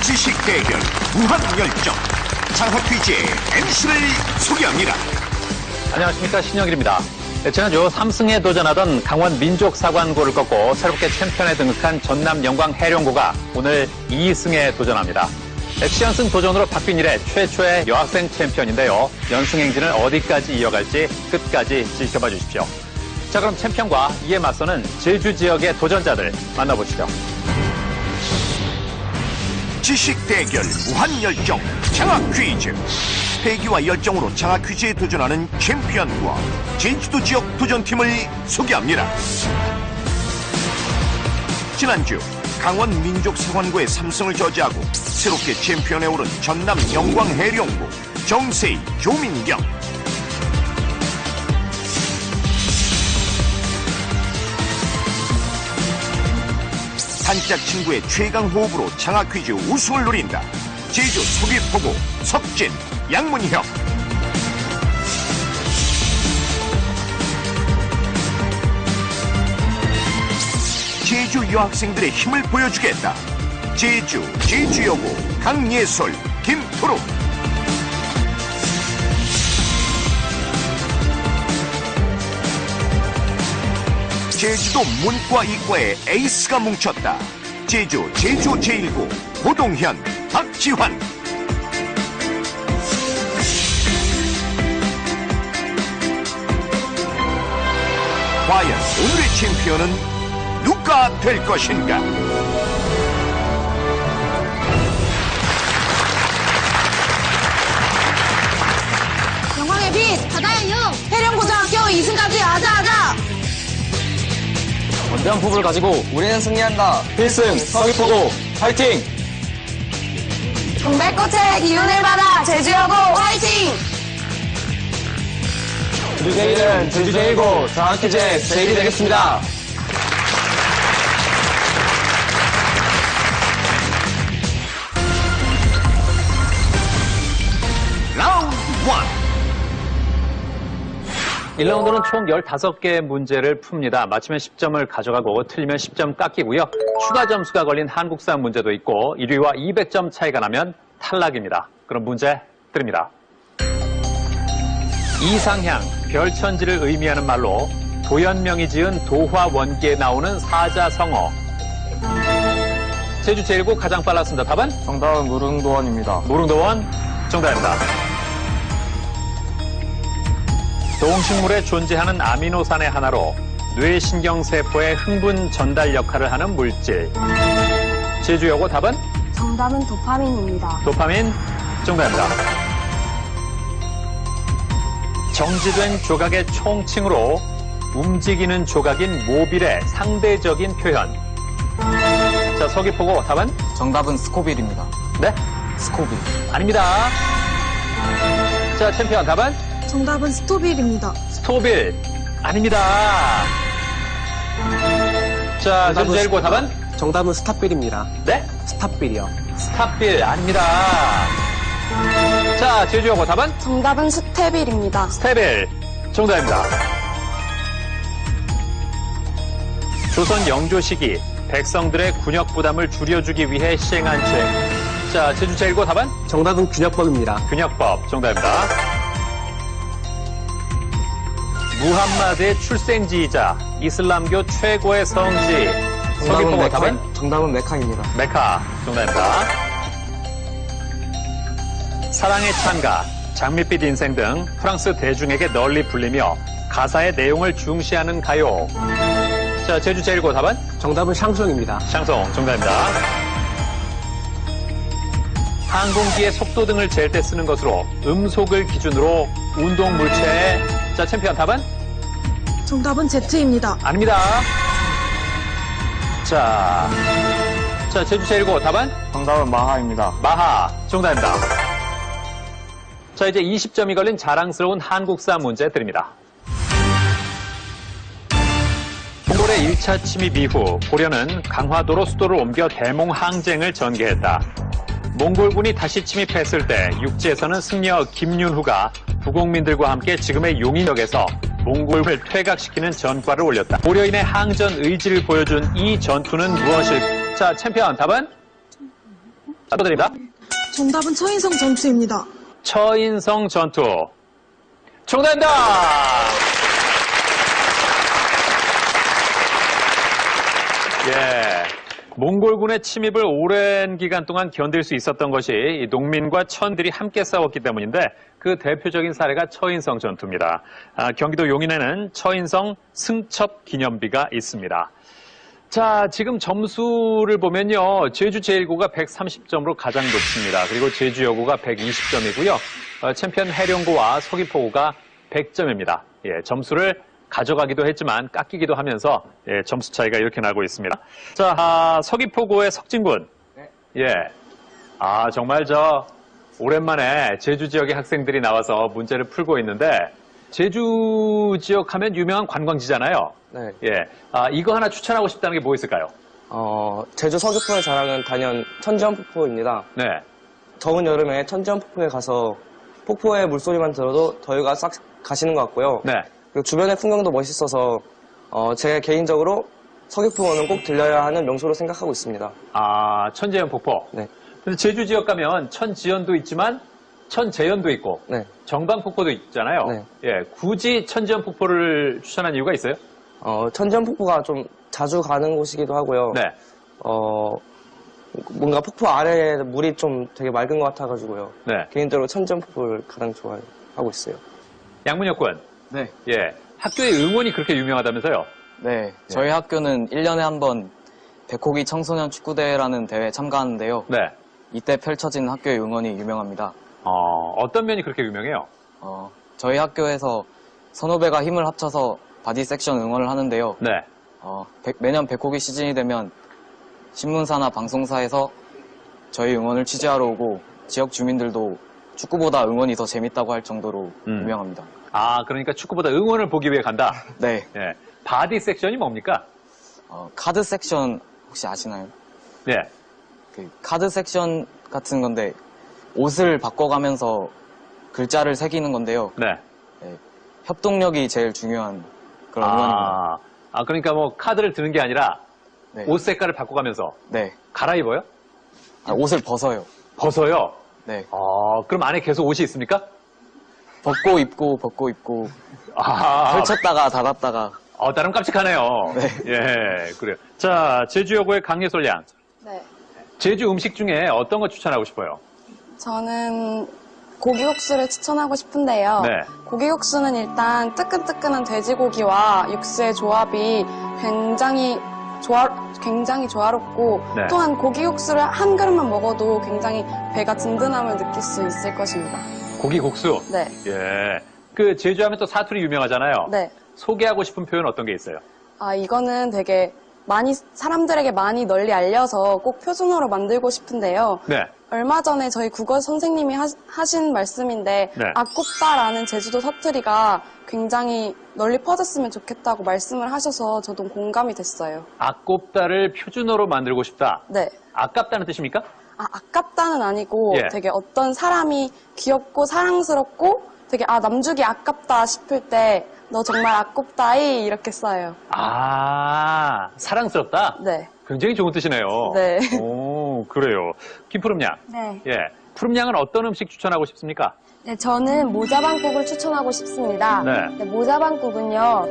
지식 대결 무한 열정 장학 퀴즈의 MC를 소개합니다. 안녕하십니까, 신영일입니다. 지난주 3승에 도전하던 강원 민족사관고를 꺾고 새롭게 챔피언에 등극한 전남 영광 해령고가 오늘 2승에 도전합니다. 7연승 도전으로 바뀐 이래 최초의 여학생 챔피언인데요. 연승 행진을 어디까지 이어갈지 끝까지 지켜봐 주십시오. 자, 그럼 챔피언과 이에 맞서는 제주 지역의 도전자들 만나보시죠. 지식 대결 무한 열정 장학 퀴즈. 패기와 열정으로 장학 퀴즈에 도전하는 챔피언과 제주도 지역 도전팀을 소개합니다. 지난주 강원 민족사관고의 3승을 저지하고 새롭게 챔피언에 오른 전남 영광 해령고 정세희, 조민경. 단짝 친구의 최강 호흡으로 장학 퀴즈 우승을 노린다. 제주 서귀포구 석진, 양문혁. 제주 여학생들의 힘을 보여주겠다. 제주여고 강예솔, 김토록. 제주도 문과 이과의 에이스가 뭉쳤다. 제주 제1고 고동현, 박지환. 과연 오늘의 챔피언은 누가 될 것인가? 영광의 빛, 바다의 영, 해령고등학교 2승까지 아자아자! 원대한 부부를 가지고 우리는 승리한다. 필승 서귀포고 화이팅! 동백꽃의 기운을 받아 제주여고 화이팅! 제주제일은 제주제일고 장학퀴즈의 제일이 되겠습니다. 라운드 1. 1라운드는 총 15개의 문제를 풉니다. 맞히면 10점을 가져가고 틀리면 10점 깎이고요. 추가 점수가 걸린 한국사 문제도 있고 1위와 200점 차이가 나면 탈락입니다. 그럼 문제 드립니다. 이상향, 별천지를 의미하는 말로 도연명이 지은 도화원기에 나오는 사자성어. 제주 제1고 가장 빨랐습니다. 답은? 정답은 무릉도원입니다. 무릉도원 정답입니다. 동식물에 존재하는 아미노산의 하나로 뇌신경세포의 흥분 전달 역할을 하는 물질. 제주여고 답은? 정답은 도파민입니다. 도파민 정답입니다. 정지된 조각의 총칭으로 움직이는 조각인 모빌의 상대적인 표현. 자, 서귀포고 답은? 정답은 스코빌입니다. 네? 스코빌. 아닙니다. 자, 챔피언 답은? 정답은 스토빌입니다. 스토빌 아닙니다. 자, 제주 제1고 답은? 정답은 스탑빌입니다. 네? 스탑빌이요. 스탑빌 아닙니다. 자, 제주여고 답은? 정답은 스테빌입니다. 스테빌 정답입니다. 조선 영조 시기 백성들의 군역 부담을 줄여주기 위해 시행한 죄. 자, 제주 제1고 답은? 정답은 균역법입니다. 균역법 정답입니다. 무함마드의 출생지이자 이슬람교 최고의 성지. 서귀포고 답은? 정답은 메카입니다. 메카 정답입니다. 사랑의 찬가, 장밋빛 인생 등 프랑스 대중에게 널리 불리며 가사의 내용을 중시하는 가요. 자, 제주 제1고 답은? 정답은 샹송입니다. 샹송 정답입니다. 항공기의 속도 등을 잴 때 쓰는 것으로 음속을 기준으로 운동 물체의 자, 챔피언 답은? 정답은 제트입니다. 아닙니다. 자, 제주 제1고 답은? 정답은 마하입니다. 마하 정답입니다. 자, 이제 20점이 걸린 자랑스러운 한국사 문제 드립니다. 몽골의 1차 침입 이후 고려는 강화도로 수도를 옮겨 대몽 항쟁을 전개했다. 몽골군이 다시 침입했을 때 육지에서는 승려 김윤후가 부국민들과 함께 지금의 용인역에서 몽골을 퇴각시키는 전과를 올렸다. 고려인의 항전 의지를 보여준 이 전투는 무엇일까? 자, 챔피언 답은? 축하드립니다. 정답은 처인성 전투입니다. 처인성 전투. 정답입니다! 예. 몽골군의 침입을 오랜 기간 동안 견딜 수 있었던 것이 이 농민과 천들이 함께 싸웠기 때문인데 그 대표적인 사례가 처인성 전투입니다. 경기도 용인에는 처인성 승첩 기념비가 있습니다. 자, 지금 점수를 보면요. 제주 제1고가 130점으로 가장 높습니다. 그리고 제주 여고가 120점이고요. 챔피언 해령고와 서귀포고가 100점입니다. 예, 점수를 가져가기도 했지만 깎이기도 하면서 예, 점수 차이가 이렇게 나고 있습니다. 자, 서귀포고의 석진군. 네. 예. 정말 오랜만에 제주 지역의 학생들이 나와서 문제를 풀고 있는데 제주 지역 하면 유명한 관광지잖아요. 네. 예. 이거 하나 추천하고 싶다는 게 뭐 있을까요? 제주 서귀포의 자랑은 단연 천지연폭포입니다. 네. 더운 여름에 천지연폭포에 가서 폭포의 물소리만 들어도 더위가 싹 가시는 것 같고요. 네. 그리고 주변의 풍경도 멋있어서 제 개인적으로 서귀포는 꼭 들려야 하는 명소로 생각하고 있습니다. 천재연 폭포. 네. 근데 제주 지역 가면 천지연도 있지만 천재연도 있고 네. 정방폭포도 있잖아요. 네. 예. 굳이 천지연 폭포를 추천한 이유가 있어요? 천지연폭포가 좀 자주 가는 곳이기도 하고요. 네. 뭔가 폭포 아래에 물이 좀 되게 맑은 것 같아가지고요. 네. 개인적으로 천지연폭포를 가장 좋아하고 있어요. 양문혁 군. 네. 예. 학교의 응원이 그렇게 유명하다면서요? 네. 저희 학교는 1년에 한 번 백호기 청소년 축구대회라는 대회에 참가하는데요. 네. 이때 펼쳐진 학교의 응원이 유명합니다. 어떤 면이 그렇게 유명해요? 저희 학교에서 선후배가 힘을 합쳐서 바디 섹션 응원을 하는데요. 네. 매년 백호기 시즌이 되면 신문사나 방송사에서 저희 응원을 취재하러 오고 지역 주민들도 축구보다 응원이 더 재밌다고 할 정도로 유명합니다. 그러니까 축구보다 응원을 보기 위해 간다? 네. 예. 바디 섹션이 뭡니까? 카드 섹션 혹시 아시나요? 네. 그 카드 섹션 같은 건데 옷을 바꿔가면서 글자를 새기는 건데요. 네. 협동력이 제일 중요한 그런 응원입니다. 그러니까 뭐 카드를 드는 게 아니라 네. 옷 색깔을 바꿔가면서 네. 갈아입어요? 옷을 벗어요. 벗어요? 네. 그럼 안에 계속 옷이 있습니까? 벗고 입고 벗고 입고 펼쳤다가 닫았다가. 나름 깜찍하네요. 네. 예, 그래요. 자, 제주 여고의 강예솔 양. 네. 제주 음식 중에 어떤 거 추천하고 싶어요? 저는 고기국수를 추천하고 싶은데요. 네. 고기국수는 일단 뜨끈뜨끈한 돼지고기와 육수의 조합이 굉장히 조화롭고 네. 또한 고기국수를 한 그릇만 먹어도 굉장히 배가 든든함을 느낄 수 있을 것입니다. 고기 국수. 네. 예. 그 제주 하면 또 사투리 유명하잖아요. 네. 소개하고 싶은 표현 어떤 게 있어요? 이거는 되게 사람들에게 많이 널리 알려서 꼭 표준어로 만들고 싶은데요. 네. 얼마 전에 저희 국어 선생님이 하신 말씀인데 네. 아꼽다라는 제주도 사투리가 굉장히 널리 퍼졌으면 좋겠다고 말씀을 하셔서 저도 공감이 됐어요. 아꼽다를 표준어로 만들고 싶다. 네. 아깝다는 뜻입니까? 아깝다는 아니고 예. 되게 어떤 사람이 귀엽고 사랑스럽고 되게 남주기 아깝다 싶을 때 너 정말 아깝다이 이렇게 써요. 사랑스럽다? 네. 굉장히 좋은 뜻이네요. 네. 오, 그래요. 김푸름 양. 네. 예. 푸름 양은 어떤 음식 추천하고 싶습니까? 네, 저는 모자반국을 추천하고 싶습니다. 네. 모자반국은요,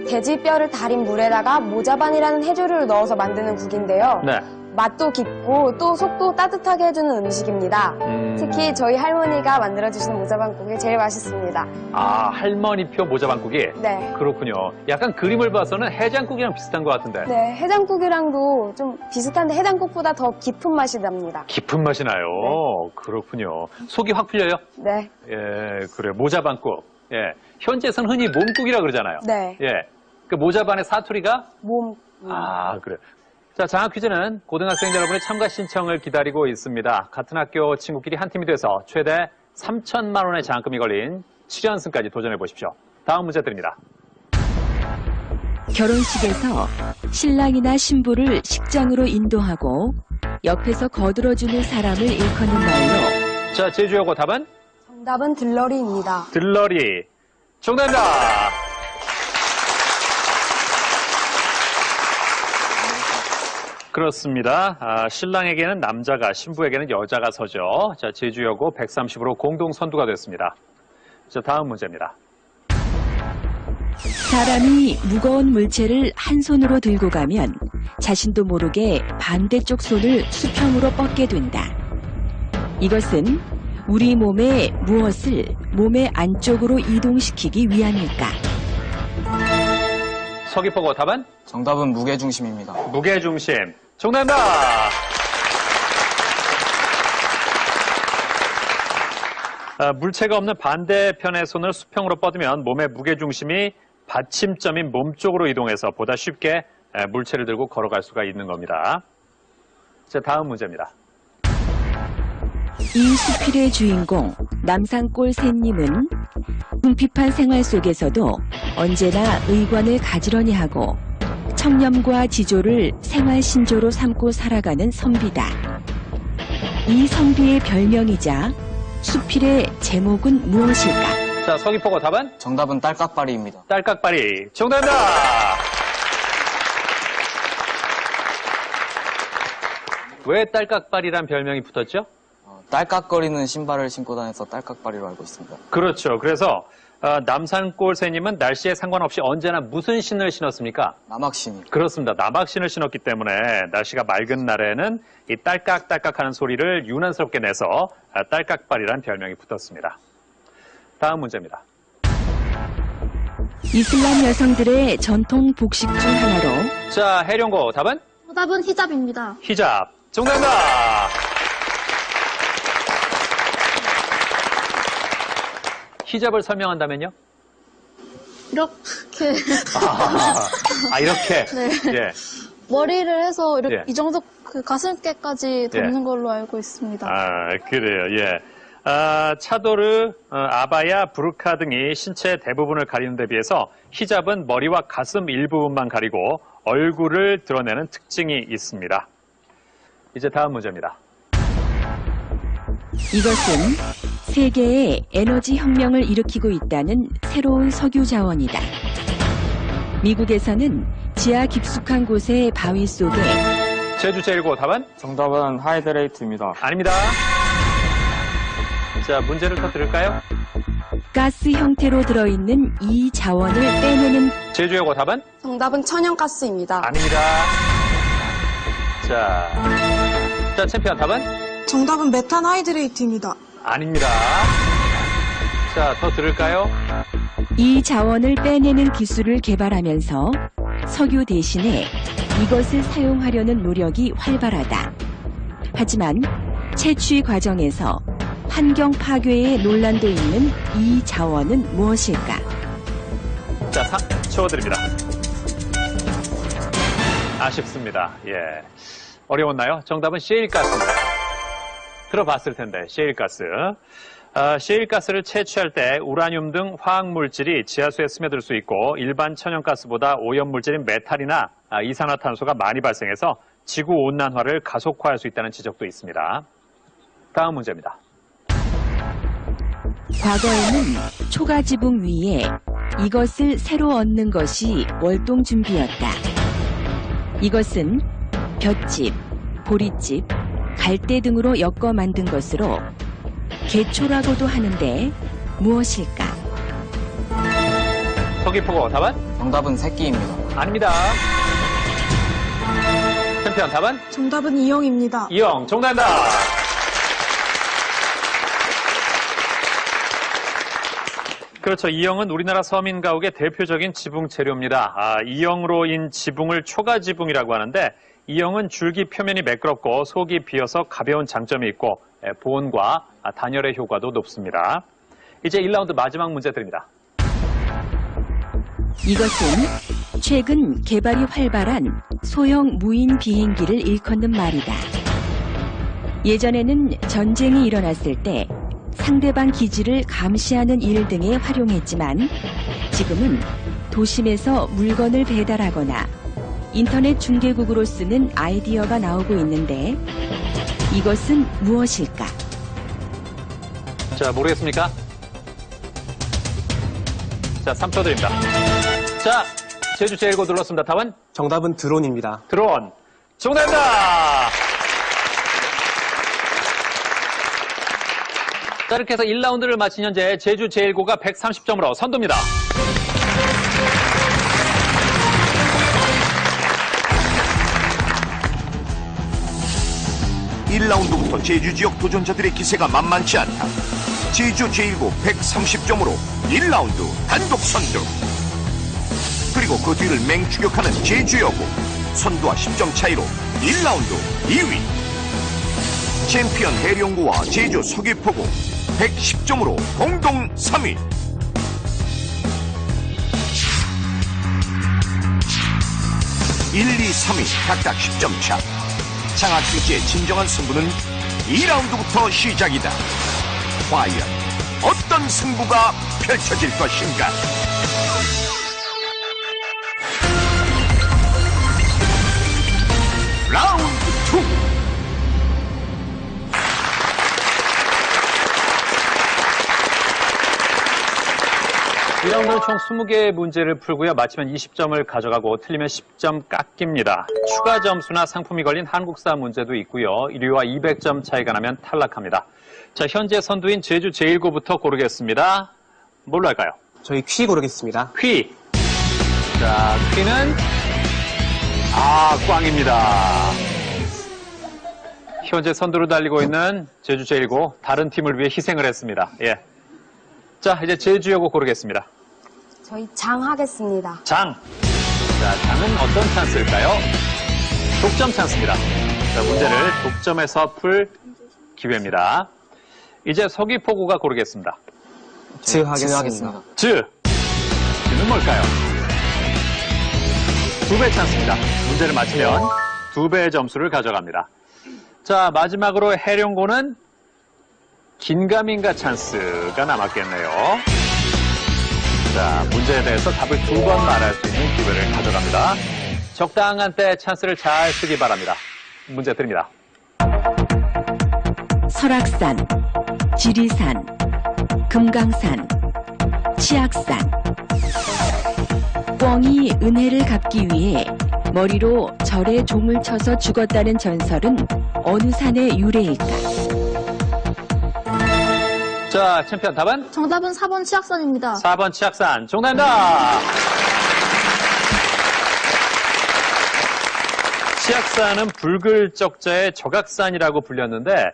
돼지뼈를 달인 물에다가 모자반이라는 해조류를 넣어서 만드는 국인데요. 네. 맛도 깊고 또 속도 따뜻하게 해주는 음식입니다. 특히 저희 할머니가 만들어주시는 모자반국이 제일 맛있습니다. 할머니표 모자반국이? 네. 그렇군요. 약간 그림을 봐서는 해장국이랑 비슷한 것 같은데. 네, 해장국이랑도 좀 비슷한데 해장국보다 더 깊은 맛이 납니다. 깊은 맛이 나요. 네. 그렇군요. 속이 확 풀려요? 네. 예, 그래요. 모자반국. 예. 현지에서는 흔히 몸국이라 그러잖아요. 네. 예. 그 모자반의 사투리가? 몸. 그래요. 자, 장학 퀴즈는 고등학생 여러분의 참가 신청을 기다리고 있습니다. 같은 학교 친구끼리 한 팀이 돼서 최대 3천만 원의 장학금이 걸린 7연승까지 도전해 보십시오. 다음 문제 드립니다. 결혼식에서 신랑이나 신부를 식장으로 인도하고 옆에서 거들어주는 사람을 일컫는 말로. 자, 제주여고 답은? 정답은 들러리입니다. 들러리. 정답입니다. 그렇습니다. 신랑에게는 남자가, 신부에게는 여자가 서죠. 자, 제주여고 130으로 공동 선두가 됐습니다. 자, 다음 문제입니다. 사람이 무거운 물체를 한 손으로 들고 가면 자신도 모르게 반대쪽 손을 수평으로 뻗게 된다. 이것은 우리 몸의 무엇을 몸의 안쪽으로 이동시키기 위함일까? 서귀포고 답은? 정답은 무게중심입니다. 무게중심. 정답입니다. 물체가 없는 반대편의 손을 수평으로 뻗으면 몸의 무게중심이 받침점인 몸 쪽으로 이동해서 보다 쉽게 물체를 들고 걸어갈 수가 있는 겁니다. 자, 다음 문제입니다. 이 수필의 주인공 남산골 샌님은 궁핍한 생활 속에서도 언제나 의관을 가지런히 하고 청렴과 지조를 생활 신조로 삼고 살아가는 선비다. 이 선비의 별명이자 수필의 제목은 무엇일까? 자, 서귀포고 답은? 정답은 딸깍바리입니다. 딸깍바리. 정답입니다. 왜 딸깍바리란 별명이 붙었죠? 딸깍거리는 신발을 신고 다녀서 딸깍바리로 알고 있습니다. 그렇죠. 그래서 남산골새님은 날씨에 상관없이 언제나 무슨 신을 신었습니까? 남학신이. 그렇습니다. 남학신을 신었기 때문에 날씨가 맑은 날에는 이 딸깍딸깍하는 소리를 유난스럽게 내서 딸깍발이라는 별명이 붙었습니다. 다음 문제입니다. 이슬람 여성들의 전통 복식 중 하나로 자, 해령고 답은? 정답은 히잡입니다. 히잡. 정답입니다. 히잡을 설명한다면요? 이렇게 이렇게. 네. 예. 머리를 해서 이렇게 예. 이 정도 그 가슴께까지 덮는 걸로 알고 있습니다. 그래요. 예. 차도르, 아바야, 부르카 등이 신체 대부분을 가리는 데 비해서 히잡은 머리와 가슴 일부분만 가리고 얼굴을 드러내는 특징이 있습니다. 이제 다음 문제입니다. 이것은 세계에 에너지 혁명을 일으키고 있다는 새로운 석유 자원이다. 미국에서는 지하 깊숙한 곳의 바위 속에 제주 제1고 답은? 정답은 하이드레이트입니다. 아닙니다. 자, 문제를 더 드릴까요? 가스 형태로 들어있는 이 자원을 빼내는 제주의 고 답은? 정답은 천연가스입니다. 아닙니다. 자, 챔피언 답은? 정답은 메탄하이드레이트입니다. 아닙니다. 자, 더 들을까요? 이 자원을 빼내는 기술을 개발하면서 석유 대신에 이것을 사용하려는 노력이 활발하다. 하지만 채취 과정에서 환경 파괴의 논란도 있는 이 자원은 무엇일까? 자, 3초 드립니다. 아쉽습니다. 예. 어려웠나요? 정답은 셰일가스입니다. 들어봤을 텐데, 셰일가스. 셰일가스를 채취할 때 우라늄 등 화학물질이 지하수에 스며들 수 있고 일반 천연가스보다 오염물질인 메탈이나 이산화탄소가 많이 발생해서 지구온난화를 가속화할 수 있다는 지적도 있습니다. 다음 문제입니다. 과거에는 초가지붕 위에 이것을 새로 얹는 것이 월동준비였다. 이것은 볏짚, 보릿집, 갈대 등으로 엮어 만든 것으로 개초라고도 하는데 무엇일까? 서귀포고 답은? 정답은 새끼입니다. 아닙니다. 챔피언 답은? 정답은 이영입니다. 이영, 정답입니다. 그렇죠. 이영은 우리나라 서민 가옥의 대표적인 지붕 재료입니다. 이영으로 인 지붕을 초가지붕이라고 하는데 이영은 줄기 표면이 매끄럽고 속이 비어서 가벼운 장점이 있고 보온과 단열의 효과도 높습니다. 이제 1라운드 마지막 문제 드립니다. 이것은 최근 개발이 활발한 소형 무인 비행기를 일컫는 말이다. 예전에는 전쟁이 일어났을 때 상대방 기지를 감시하는 일 등에 활용했지만 지금은 도심에서 물건을 배달하거나 인터넷 중개국으로 쓰는 아이디어가 나오고 있는데 이것은 무엇일까? 자, 모르겠습니까? 자, 3초 드립니다. 자, 제주 제1고 눌렀습니다. 답은? 정답은 드론입니다. 드론. 정답입니다. 자, 이렇게 해서 1라운드를 마친 현재 제주 제1고가 130점으로 선두입니다. (1라운드부터) 제주 지역 도전자들의 기세가 만만치 않다. 제주 제1고 130점으로 1라운드 단독 선두. 그리고 그 뒤를 맹추격하는 제주여고 선두와 10점 차이로 1라운드 2위. 챔피언 해령고와 제주 서귀포고 110점으로 공동 3위. 1, 2, 3위 각각 10점 차. 장학 퀴즈의 진정한 승부는 2라운드부터 시작이다. 과연 어떤 승부가 펼쳐질 것인가? 라운드 2. 1라운드는 총 20개의 문제를 풀고요. 맞히면 20점을 가져가고 틀리면 10점 깎입니다. 추가 점수나 상품이 걸린 한국사 문제도 있고요. 1위와 200점 차이가 나면 탈락합니다. 자, 현재 선두인 제주 제1고부터 고르겠습니다. 뭘로 할까요? 저희 퀴 고르겠습니다. 퀴. 자, 퀴는 꽝입니다. 현재 선두로 달리고 있는 제주 제1고 다른 팀을 위해 희생을 했습니다. 예. 자, 이제 제주여고 고르겠습니다. 저희 장 하겠습니다. 장. 자, 장은 어떤 찬스일까요? 독점 찬스입니다. 자, 문제를 독점에서 풀 기회입니다. 이제 서귀포고가 고르겠습니다. 즈 하겠습니다. 즈는 뭘까요? 2배 찬스입니다. 문제를 맞히면 2배의 점수를 가져갑니다. 자, 마지막으로 해령고는 긴가민가 찬스가 남았겠네요. 자, 문제에 대해서 답을 2번 말할 수 있는 기회를 가져갑니다. 적당한 때 찬스를 잘 쓰기 바랍니다. 문제 드립니다. 설악산, 지리산, 금강산, 치악산. 꿩이 은혜를 갚기 위해 머리로 절에 종을 쳐서 죽었다는 전설은 어느 산의 유래일까? 자, 챔피언 답은? 정답은 4번 치악산입니다. 4번 치악산. 정답입니다. 치악산은 붉을적자의 적악산이라고 불렸는데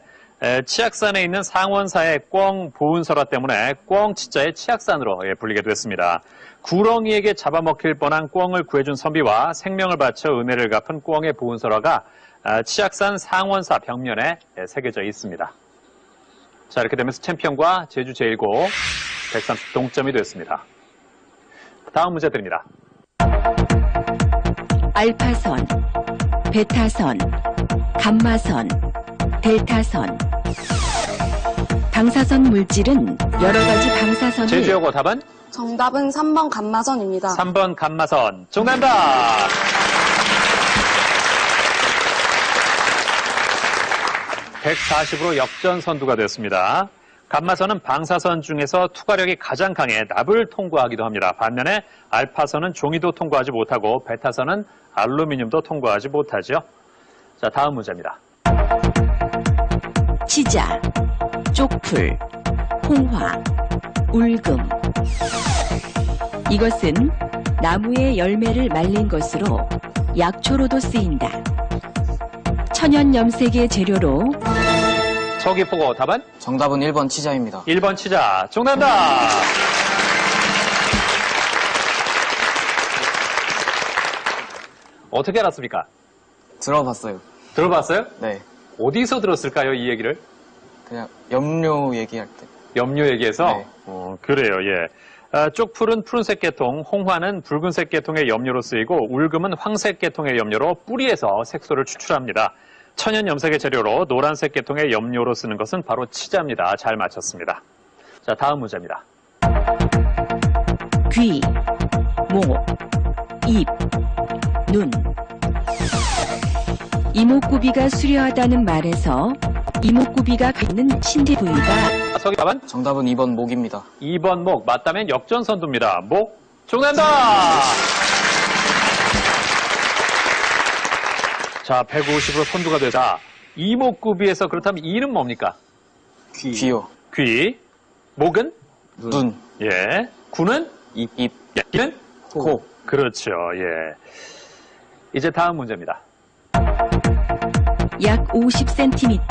치악산에 있는 상원사의 꿩 보은설화 때문에 꿩치자의 치악산으로 불리게 됐습니다. 구렁이에게 잡아먹힐 뻔한 꿩을 구해준 선비와 생명을 바쳐 은혜를 갚은 꿩의 보은설화가 치악산 상원사 벽면에 새겨져 있습니다. 자, 이렇게 되면서 챔피언과 제주 제1고 130 동점이 됐습니다. 다음 문제 드립니다. 알파선, 베타선, 감마선, 델타선. 방사선 물질은 여러 가지 방사선을 제주여고 답은? 정답은 3번 감마선입니다. 3번 감마선. 정답입니다. (140으로) 역전 선두가 됐습니다. 감마선은 방사선 중에서 투과력이 가장 강해 납을 통과하기도 합니다. 반면에 알파선은 종이도 통과하지 못하고 베타선은 알루미늄도 통과하지 못하죠. 자, 다음 문제입니다. 치자, 쪽풀, 홍화, 울금. 이것은 나무의 열매를 말린 것으로 약초로도 쓰인다. 천연 염색의 재료로 서귀포고 답은? 정답은 1번 치자입니다. 1번 치자. 정답입니다. 어떻게 알았습니까? 들어봤어요. 들어봤어요? 네. 어디서 들었을까요, 이 얘기를? 그냥 염료 얘기할 때. 염료 얘기해서? 네. 그래요, 예. 쪽풀은 푸른색 계통, 홍화는 붉은색 계통의 염료로 쓰이고 울금은 황색 계통의 염료로 뿌리에서 색소를 추출합니다. 천연 염색의 재료로 노란색 계통의 염료로 쓰는 것은 바로 치자입니다. 잘 맞췄습니다. 자, 다음 문제입니다. 귀, 목, 입, 눈. 이목구비가 수려하다는 말에서 이목구비가 갖는 신체 부위가 서기 답은? 정답은 2번 목입니다. 2번 목. 맞다면 역전선두입니다. 목. 정답입니다. 자, 150으로 선두가 되자. 이목구비에서 그렇다면 이는 뭡니까? 귀요. 귀. 목은? 눈. 예. 구는? 입. 이는? 코. 그렇죠. 예. 이제 다음 문제입니다. 약 50cm,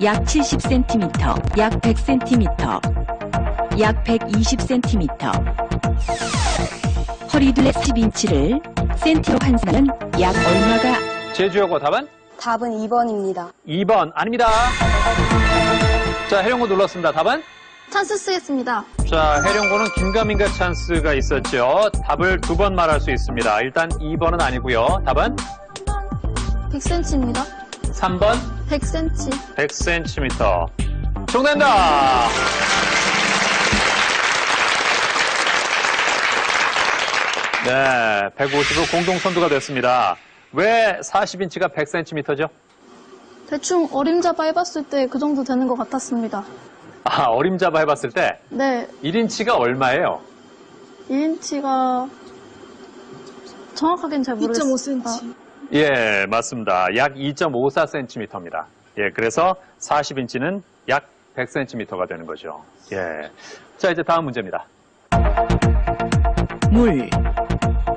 약 70cm, 약 100cm, 약 120cm. 허리둘레 10인치를 센티로 환산하면 약 얼마가? 제주여고 답은? 답은 2번입니다. 2번 아닙니다. 자, 해령고 눌렀습니다. 답은? 찬스 쓰겠습니다. 자, 해령고는 긴가민가 찬스가 있었죠. 답을 2번 말할 수 있습니다. 일단 2번은 아니고요. 답은? 100cm입니다. 3번? 100cm. 100cm. 정답입니다. 네, 150으로 공동 선두가 됐습니다. 왜 40인치가 100cm죠? 대충 어림잡아 해봤을 때 그 정도 되는 것 같았습니다. 아, 어림잡아 해봤을 때 네, 1인치가 얼마예요? 1인치가 정확하게는 잘 모르겠어요. 2.5cm. 예, 맞습니다. 약 2.54cm입니다. 예, 그래서 40인치는 약 100cm가 되는 거죠. 예. 자, 이제 다음 문제입니다. 물,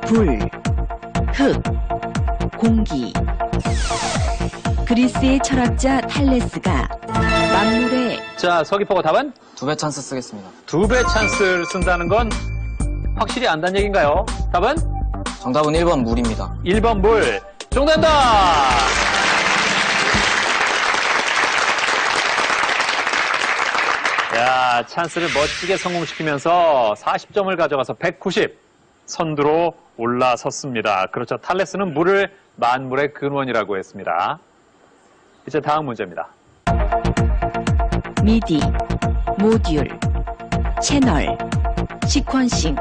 불, 흙, 공기. 그리스의 철학자 탈레스가 만물의 자, 서귀포고 답은? 2배 찬스 쓰겠습니다. 2배 찬스를 쓴다는 건 확실히 안다는 얘기인가요? 답은? 정답은 1번 물입니다. 1번 물. 정답입니다! 야, 찬스를 멋지게 성공시키면서 40점을 가져가서 190 선두로 올라섰습니다. 그렇죠. 탈레스는 물을 만물의 근원이라고 했습니다. 이제 다음 문제입니다. 미디, 모듈, 채널, 시퀀싱.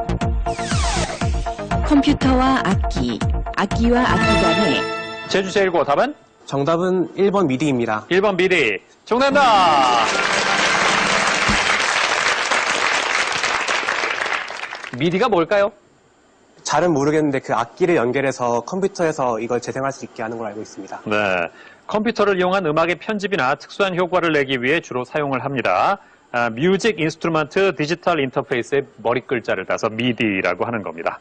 컴퓨터와 악기, 악기와 악기 간의 제주 제1고 답은? 정답은 1번 미디입니다. 1번 미디. 정답입니다! 미디가 뭘까요? 잘은 모르겠는데 그 악기를 연결해서 컴퓨터에서 이걸 재생할 수 있게 하는 걸 알고 있습니다. 네. 컴퓨터를 이용한 음악의 편집이나 특수한 효과를 내기 위해 주로 사용을 합니다. 뮤직 인스트루먼트 디지털 인터페이스의 머리 글자를 따서 미디라고 하는 겁니다.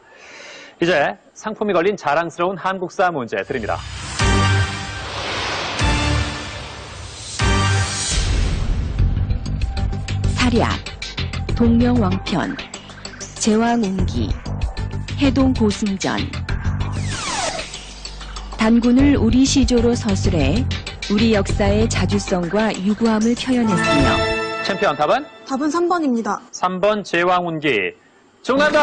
이제 상품이 걸린 자랑스러운 한국사 문제 드립니다. 사략, 동명왕편, 제왕운기, 해동고승전. 단군을 우리 시조로 서술해 우리 역사의 자주성과 유구함을 표현했으며 챔피언 답은? 답은 3번입니다. 3번 제왕운기. 정답입니다!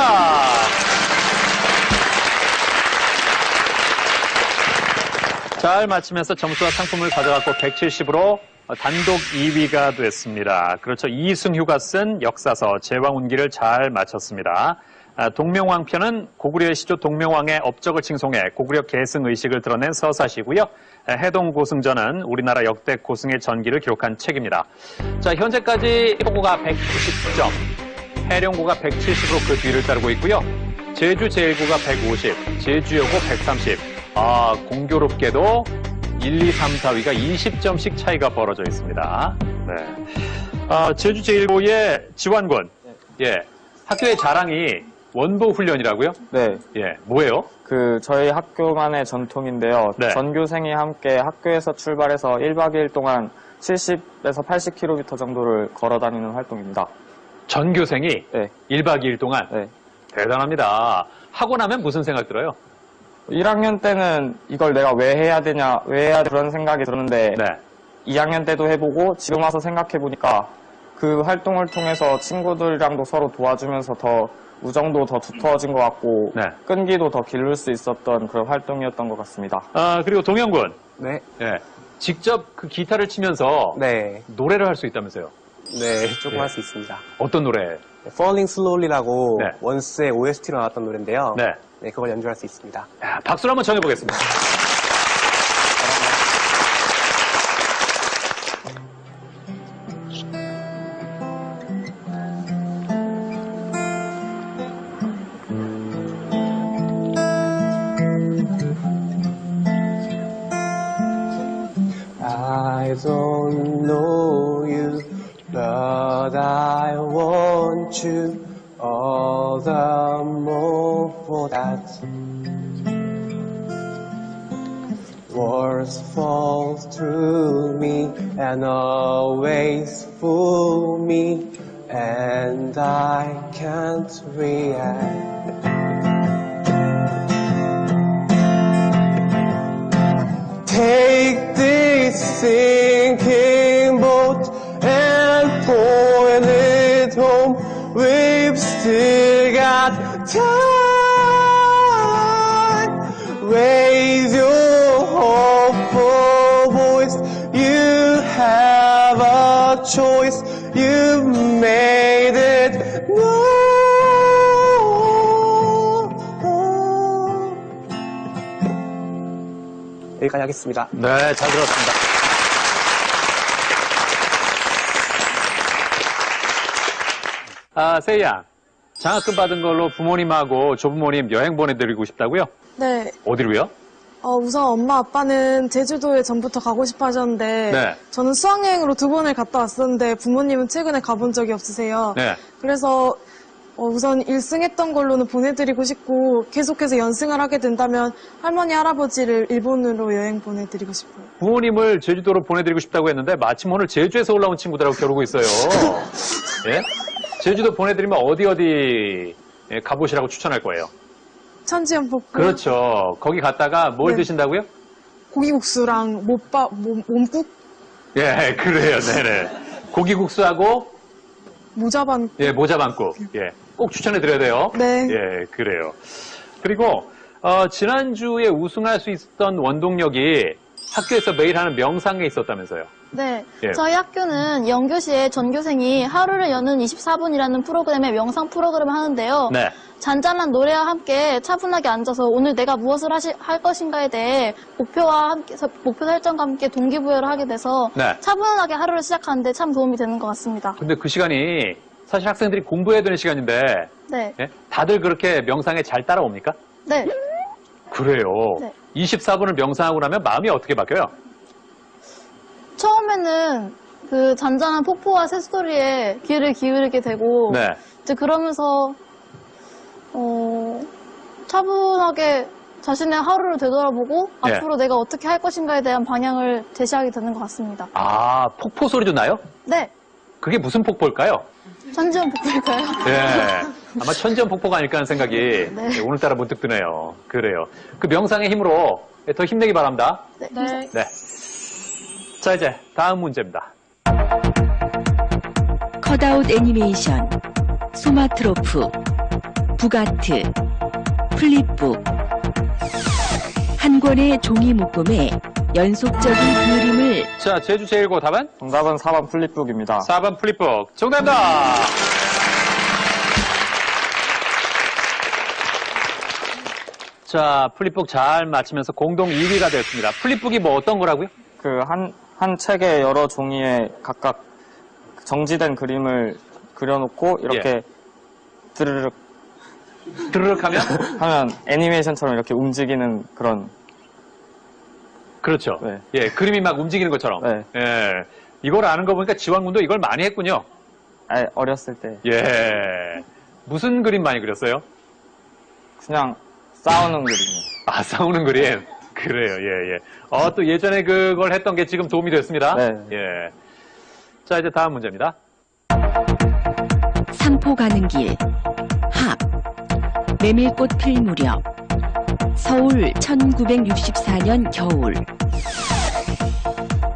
잘 맞히면서 점수와 상품을 가져갔고 170으로 단독 2위가 됐습니다. 그렇죠. 이승휴가 쓴 역사서 제왕운기를 잘 마쳤습니다. 동명왕편은 고구려의 시조 동명왕의 업적을 칭송해 고구려 계승 의식을 드러낸 서사시고요. 해동고승전은 우리나라 역대 고승의 전기를 기록한 책입니다. 자, 현재까지 해동고가 190점, 해령고가 170으로 그 뒤를 따르고 있고요. 제주 제1고가 150, 제주여고 130. 공교롭게도 1, 2, 3, 4위가 20점씩 차이가 벌어져 있습니다. 네. 제주 제1고의 지완군. 예. 학교의 자랑이 원보 훈련이라고요? 네. 예. 뭐예요? 저희 학교만의 전통인데요. 네. 전교생이 함께 학교에서 출발해서 1박 2일 동안 70에서 80km 정도를 걸어 다니는 활동입니다. 전교생이 네. 1박 2일 동안? 네. 대단합니다. 하고 나면 무슨 생각 들어요? 1학년 때는 이걸 내가 왜 해야 되냐, 왜 해야 돼 그런 생각이 들었는데 네. 2학년 때도 해보고 지금 와서 생각해보니까 그 활동을 통해서 친구들이랑도 서로 도와주면서 더 우정도 더 두터워진 것 같고 네. 끈기도 더 기를 수 있었던 그런 활동이었던 것 같습니다. 그리고 동영군. 네. 예. 직접 그 기타를 치면서 네. 노래를 할 수 있다면서요? 네, 조금 네. 할 수 있습니다. 어떤 노래? Falling Slowly라고 네. 원스의 OST로 나왔던 노래인데요. 네. 네, 그걸 연주할 수 있습니다. 야, 박수를 한번 청해보겠습니다. I don't know you, but I want you all the more for that. Words fall through me and always fool me, and I can't react. Take this sinking boat and point it home. We've still got time. Raise your hopeful voice. You have a choice. You've made it known. 여기까지 하겠습니다. 네, 잘 들었습니다. 세이야, 장학금 받은 걸로 부모님하고 조부모님 여행 보내드리고 싶다고요? 네. 어디로요? 우선 엄마 아빠는 제주도에 전부터 가고 싶어 하셨는데 네. 저는 수학여행으로 2번을 갔다 왔었는데 부모님은 최근에 가본 적이 없으세요. 네. 그래서 우선 1승했던 걸로는 보내드리고 싶고 계속해서 연승을 하게 된다면 할머니 할아버지를 일본으로 여행 보내드리고 싶어요. 부모님을 제주도로 보내드리고 싶다고 했는데 마침 오늘 제주에서 올라온 친구들하고 겨루고 있어요. 예? 제주도 보내드리면 어디 가보시라고 추천할 거예요? 천지연 폭포. 그렇죠. 거기 갔다가 뭘 네. 드신다고요? 고기국수랑 몸국? 예, 그래요. 네네. 고기국수하고 모자반. 예, 모자반국. 예, 꼭 추천해드려야 돼요. 네. 예, 그래요. 그리고 지난주에 우승할 수 있었던 원동력이 학교에서 매일 하는 명상에 있었다면서요? 네, 예. 저희 학교는 영교시에 전교생이 하루를 여는 24분이라는 프로그램의 명상 프로그램을 하는데요. 네. 잔잔한 노래와 함께 차분하게 앉아서 오늘 내가 무엇을 할 것인가에 대해 목표 설정과 함께 동기부여를 하게 돼서 네. 차분하게 하루를 시작하는데 참 도움이 되는 것 같습니다. 근데 그 시간이 사실 학생들이 공부해야 되는 시간인데 네, 예? 다들 그렇게 명상에 잘 따라옵니까? 네. 그래요. 네. 24분을 명상하고 나면 마음이 어떻게 바뀌어요? 처음에는 그 잔잔한 폭포와 새소리에 귀를 기울이게 되고 네. 이제 그러면서 차분하게 자신의 하루를 되돌아보고 예. 앞으로 내가 어떻게 할 것인가에 대한 방향을 제시하게 되는 것 같습니다. 아, 폭포 소리도 나요? 네, 그게 무슨 폭포일까요? 천지연 폭포일까요? 예. 아마 천지연 폭포가 아닐까 하는 생각이 네. 예, 오늘따라 문득 드네요. 그래요. 그 명상의 힘으로 더 힘내기 바랍니다. 네. 네. 자, 이제 다음 문제입니다. 컷아웃 애니메이션, 소마트로프, 부가트, 플립북. 한 권의 종이 묶음에 연속적인 그림을. 자, 제주 제1고 답은? 정답은 4번 플립북입니다. 4번 플립북. 정답입니다. 자, 플립북 잘 맞히면서 공동 1위가 되었습니다. 플립북이 뭐 어떤 거라고요? 그 한 책의 여러 종이에 각각 정지된 그림을 그려놓고 이렇게 드르륵 하면? 하면 애니메이션처럼 이렇게 움직이는 그런. 그렇죠. 네. 예, 그림이 막 움직이는 것처럼. 네. 예. 이걸 아는 거 보니까 지wan군도 이걸 많이 했군요. 어렸을 때. 예. 무슨 그림 많이 그렸어요? 그냥 싸우는 그림이요. 아, 싸우는 그림. 그래요, 예, 예. 또 예전에 그걸 했던 게 지금 도움이 됐습니다. 네. 예. 자, 이제 다음 문제입니다. 삼포 가는 길, 합, 메밀꽃 필 무렵, 서울 1964년 겨울.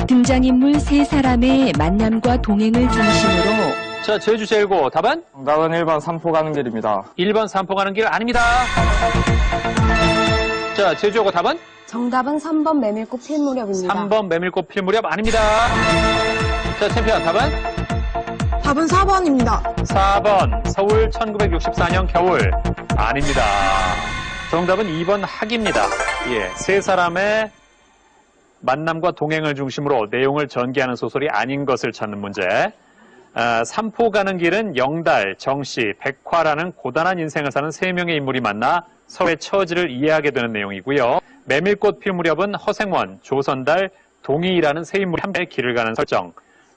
등장인물 3사람의 만남과 동행을 중심으로. 자, 제주 제1고 답은? 정답은 1번 삼포 가는 길입니다. 1번 삼포 가는 길 아닙니다. 자, 제주하고 답은? 정답은 3번 메밀꽃 필 무렵입니다. 3번 메밀꽃 필 무렵 아닙니다. 자, 챔피언 답은? 답은 4번입니다. 4번 서울 1964년 겨울 아닙니다. 정답은 2번 학입니다. 예, 3사람의 만남과 동행을 중심으로 내용을 전개하는 소설이 아닌 것을 찾는 문제. 삼포 가는 길은 영달, 정씨, 백화라는 고단한 인생을 사는 3명의 인물이 만나 서로의 처지를 이해하게 되는 내용이고요. 메밀꽃 필 무렵은 허생원, 조선달, 동이라는 세 인물이 함께 길을 가는 설정.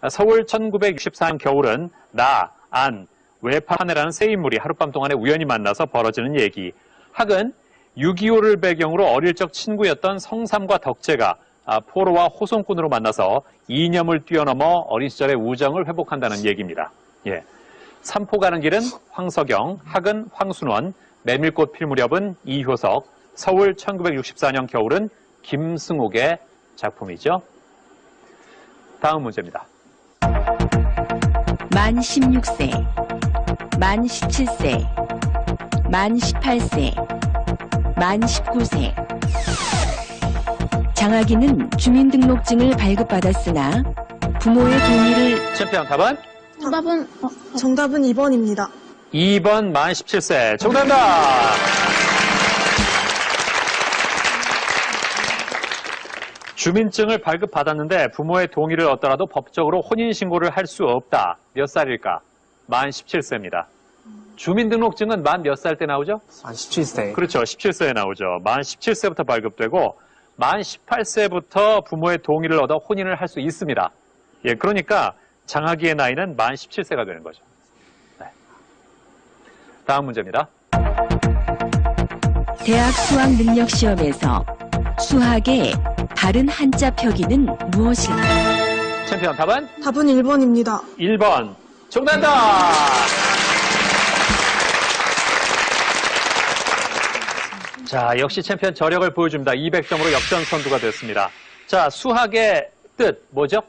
서울 1964년 겨울은 나, 안, 외파, 한해라는 세 인물이 하룻밤 동안에 우연히 만나서 벌어지는 얘기. 학은 6.25를 배경으로 어릴 적 친구였던 성삼과 덕재가 포로와 호송꾼으로 만나서 이념을 뛰어넘어 어린 시절의 우정을 회복한다는 얘기입니다. 예. 삼포 가는 길은 황석영, 학은 황순원, 메밀꽃 필 무렵은 이효석, 서울 1964년 겨울은 김승옥의 작품이죠. 다음 문제입니다. 만 16세, 만 17세, 만 18세, 만 19세. 장학인은 주민등록증을 발급받았으나 부모의 동의를... 챔피언 답은? 정답은 2번입니다. 2번 만 17세. 정답입니다. 주민증을 발급받았는데 부모의 동의를 얻더라도 법적으로 혼인신고를 할 수 없다. 몇 살일까? 만 17세입니다. 주민등록증은 만 몇 살 때 나오죠? 만 17세. 그렇죠. 17세에 나오죠. 만 17세부터 발급되고 만 18세부터 부모의 동의를 얻어 혼인을 할 수 있습니다. 예, 그러니까 장학이의 나이는 만 17세가 되는 거죠. 네. 다음 문제입니다. 대학 수학 능력 시험에서 수학의 다른 한자 표기는 무엇일까? 챔피언 답은? 답은 1번입니다. 1번. 정답입니다. 자, 역시 챔피언 저력을 보여줍니다. 200점으로 역전 선두가 됐습니다. 자, 수학의 뜻 뭐죠?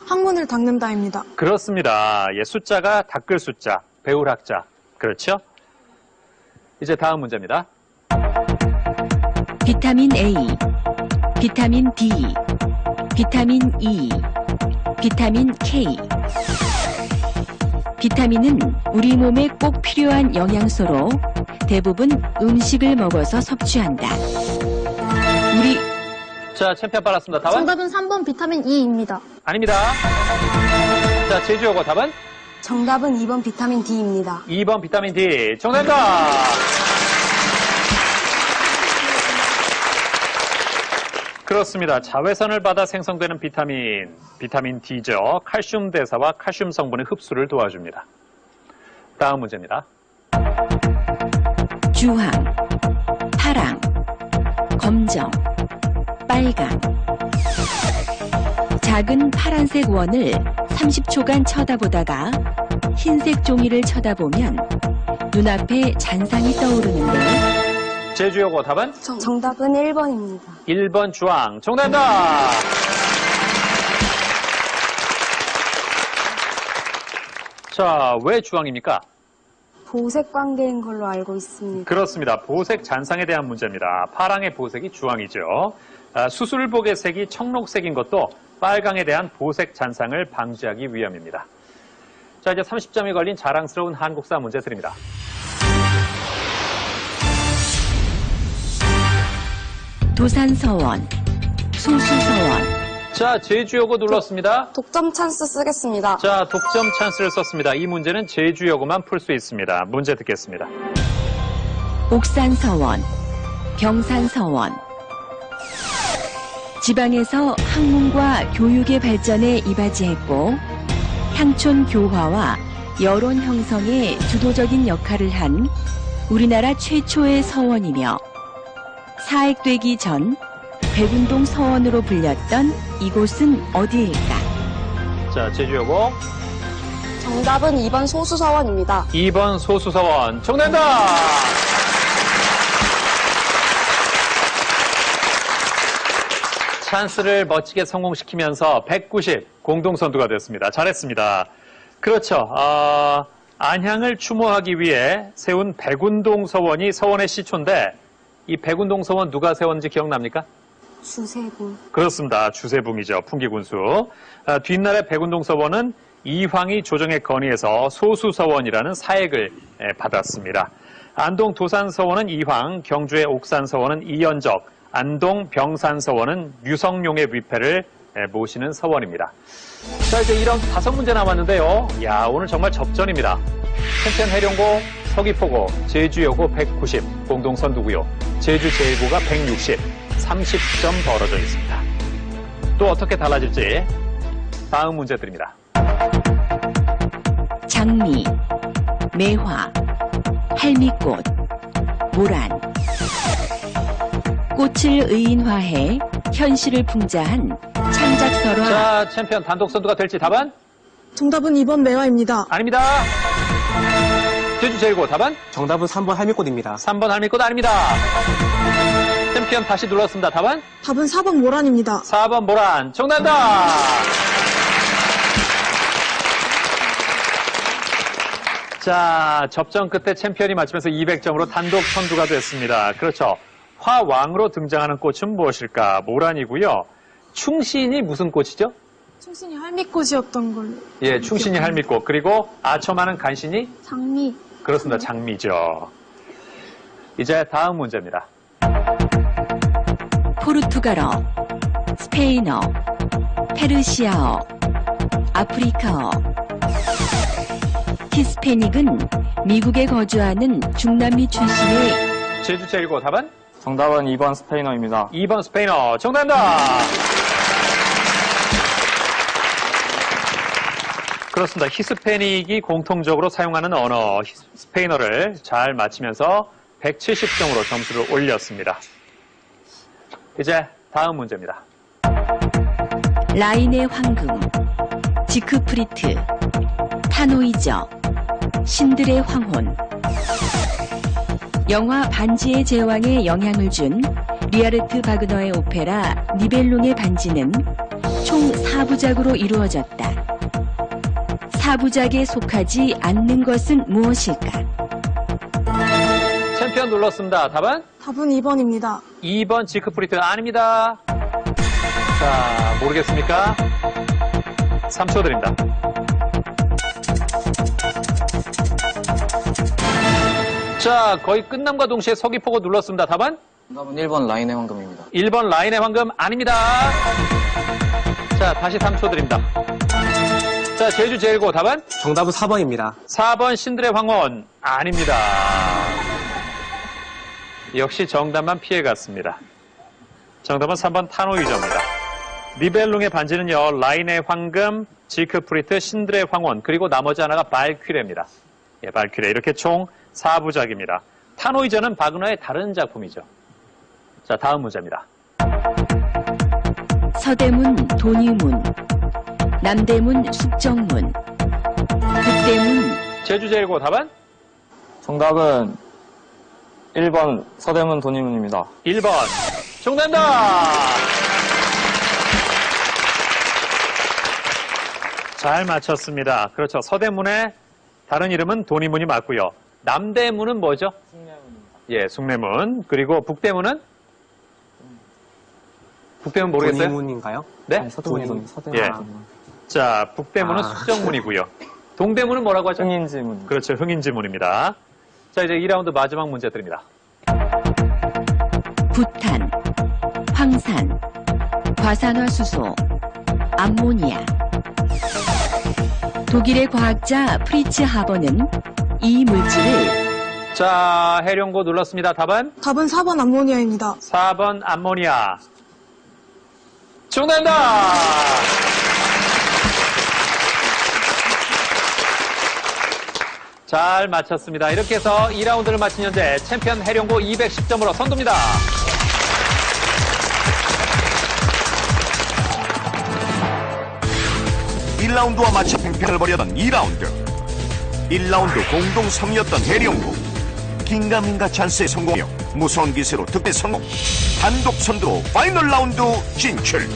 학문을 닦는다입니다. 그렇습니다. 예, 숫자가 닦을 숫자, 배울 학자. 그렇죠? 이제 다음 문제입니다. 비타민 A, 비타민 D, 비타민 E, 비타민 K. 비타민은 우리 몸에 꼭 필요한 영양소로 대부분 음식을 먹어서 섭취한다. 자, 챔피언 빨랐습니다. 답은? 정답은 3번 비타민 E입니다. 아닙니다. 자, 제주어고 답은? 정답은 2번 비타민 D입니다. 2번 비타민 D. 정답입니다. 그렇습니다. 자외선을 받아 생성되는 비타민 D죠. 칼슘 대사와 칼슘 성분의 흡수를 도와줍니다. 다음 문제입니다. 주황, 파랑, 검정, 빨강. 작은 파란색 원을 30초간 쳐다보다가 흰색 종이를 쳐다보면 눈앞에 잔상이 떠오르는데 제주어고 답은? 정답은 1번입니다. 1번 주황. 정답입니다. 자, 왜 주황입니까? 보색 관계인 걸로 알고 있습니다. 그렇습니다. 보색 잔상에 대한 문제입니다. 파랑의 보색이 주황이죠. 수술복의 색이 청록색인 것도 빨강에 대한 보색 잔상을 방지하기 위함입니다. 자, 이제 30점이 걸린 자랑스러운 한국사 문제 드립니다. 도산서원, 소수서원. 자, 제주여고 눌렀습니다. 독점 찬스 쓰겠습니다. 자, 독점 찬스를 썼습니다. 이 문제는 제주여고만 풀 수 있습니다. 문제 듣겠습니다. 옥산서원, 병산서원. 지방에서 학문과 교육의 발전에 이바지했고 향촌 교화와 여론 형성에 주도적인 역할을 한 우리나라 최초의 서원이며 사액되기 전 백운동 서원으로 불렸던 이곳은 어디일까? 자, 제주여고. 정답은 2번 소수서원입니다. 2번 소수서원. 정답입니다. 찬스를 멋지게 성공시키면서 190 공동선두가 됐습니다. 잘했습니다. 그렇죠. 안향을 추모하기 위해 세운 백운동 서원이 서원의 시초인데 이 백운동 서원 누가 세웠는지 기억납니까? 주세붕. 그렇습니다. 주세붕이죠. 풍기군수. 뒷날의 백운동 서원은 이황이 조정에 건의해서 소수서원이라는 사액을 받았습니다. 안동 도산서원은 이황, 경주의 옥산서원은 이연적, 안동 병산서원은 유성룡의 위패를 모시는 서원입니다. 자, 이제 이런 5문제 남았는데요. 야, 오늘 정말 접전입니다. 챔피언 해령고, 서귀포고, 제주여고 190, 공동선두고요. 제주 제1고가 160, 30점 벌어져 있습니다. 또 어떻게 달라질지 다음 문제 드립니다. 장미, 매화, 할미꽃, 모란. 꽃을 의인화해 현실을 풍자한 창작설화. 자, 챔피언 단독 선두가 될지 답은? 정답은 2번 매화입니다. 아닙니다. 제주 제일고 답은? 정답은 3번 할미꽃입니다. 3번 할미꽃 아닙니다. 챔피언 다시 눌렀습니다. 답은? 답은 4번 모란입니다. 4번 모란. 정답입니다. 자, 접전 끝에 챔피언이 맞추면서 200점으로 단독 선두가 됐습니다. 그렇죠. 화왕으로 등장하는 꽃은 무엇일까? 모란이고요. 충신이 무슨 꽃이죠? 충신이 할미꽃이었던 걸로. 예, 충신이 할미꽃. 그리고 아첨하는 간신이? 장미. 그렇습니다. 장미죠. 이제 다음 문제입니다. 포르투갈어, 스페인어, 페르시아어, 아프리카어. 히스패닉은 미국에 거주하는 중남미 출신의 제주 제일고 답은? 정답은 2번 스페인어입니다. 2번 스페인어. 정답입니다. 그렇습니다. 히스패닉이 공통적으로 사용하는 언어 스페인어를 잘 맞히면서 170점으로 점수를 올렸습니다. 이제 다음 문제입니다. 라인의 황금, 지크프리트, 타노이저, 신들의 황혼. 영화 반지의 제왕에 영향을 준 리하르트 바그너의 오페라 니벨룽의 반지는 총 4부작으로 이루어졌다. 4부작에 속하지 않는 것은 무엇일까? 챔피언 눌렀습니다. 답은? 답은 2번입니다. 2번 지크프리트 아닙니다. 자, 모르겠습니까? 3초 드립니다. 자, 거의 끝남과 동시에 서귀포고 눌렀습니다. 답은? 정답은 1번 라인의 황금입니다. 1번 라인의 황금 아닙니다. 자, 다시 3초 드립니다. 자, 제주 제일고 답은? 정답은 4번입니다. 4번 신들의 황혼 아닙니다. 역시 정답만 피해갔습니다. 정답은 3번 타노이저입니다. 니벨룽의 반지는요, 라인의 황금, 지크프리트, 신들의 황혼, 그리고 나머지 하나가 발퀴레입니다. 예, 발퀴레. 이렇게 총 4부작입니다. 타노이저는 바그너의 다른 작품이죠. 자, 다음 문제입니다. 서대문 돈이문, 남대문 숙정문, 북대문. 제주 제일고 답은? 정답은 1번 서대문 돈이문입니다. 1번. 정답입니다. 잘 맞췄습니다. 그렇죠. 서대문의 다른 이름은 돈이문이 맞고요. 남대문은 뭐죠? 숭례문입니다. 예, 숭례문. 그리고 북대문은? 북대문 모르겠어요? 돈이문인가요? 네? 서대문. 예. 자, 북대문은 숙정문이고요. 동대문은 뭐라고 하죠? 흥인지문. 그렇죠. 흥인지문입니다. 자, 이제 2라운드 마지막 문제 드립니다. 부탄, 황산, 과산화수소, 암모니아. 독일의 과학자 프리츠 하버는 이 물질을. 자, 해룡고 눌렀습니다. 답은? 답은 4번 암모니아입니다. 4번 암모니아. 정답입니다. 잘 맞췄습니다. 이렇게 해서 2라운드를 마친 현재 챔피언 해룡고 210점으로 선두입니다. (1라운드와) 마치 팽팽을 벌였던 2라운드. 1라운드 공동 3위였던 해룡고. 긴가민가 찬스에 성공하며 무서운 기세로 득대 성공. 단독 선두로 파이널 라운드 진출.